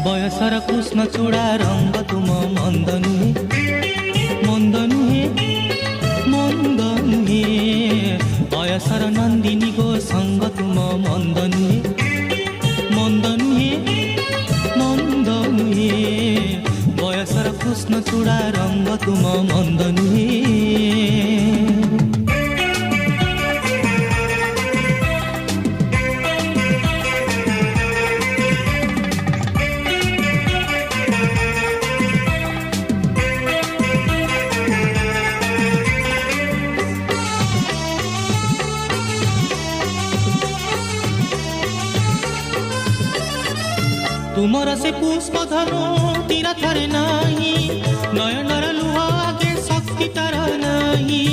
ବୟସର କୃଷ୍ଣ ଚୂଡ଼ା ରଙ୍ଗ ତୁମ ମନ୍ଦ ନୁହେଁ ମନ୍ଦ ନୁହେଁ ମନ୍ଦ ନୁହେଁ। ବୟସର ନନ୍ଦିନୀ ଗୋ ସଙ୍ଗ ତୁମ ମନ୍ଦ ନୁହେଁ ମନ୍ଦ ନୁହେଁ ମନ୍ଦ ନୁହେଁ। ବୟସର କୃଷ୍ଣ ଚୂଡ଼ା ରଙ୍ଗ ତୁମ ମନ୍ଦ ନୁହେଁ। तुमर से पुष्प धनु तीर थरे नाही नयनर लुह आगे शक्ति तार नाही।